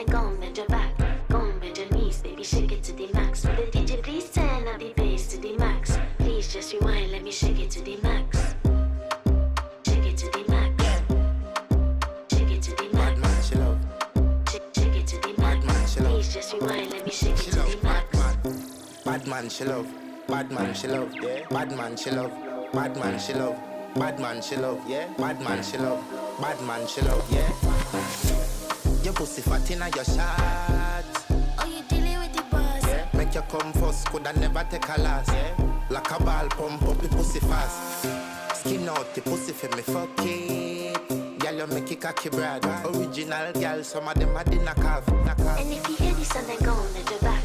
then go and bend your back. Go and bend your knees, baby, shake it to the max. Will the DJ please turn up the bass to the max? Please just rewind, let me shake it to the max. Shake it to the max. Shake it to the max. Bad man, she love. Shake it to the max. Bad man, she love. Please just rewind, let me shake She it to love. the max. Bad man, she love. Bad man, she love. Yeah. Bad man, she love. Bad man, she love. Bad man, she love. Yeah. Bad man, she love. Bad man, she love. Yeah. Your pussy fat inna your shot. Oh, you dealing with the boss? Yeah. Make you come first, coulda never take a last. Yeah. Like a ball pump up the pussy fast. Skin out the pussy for me fuck it. Girl, you make it cocky brad. Original girl, some of them a the knock off. And if you hear this and then go and bend your back.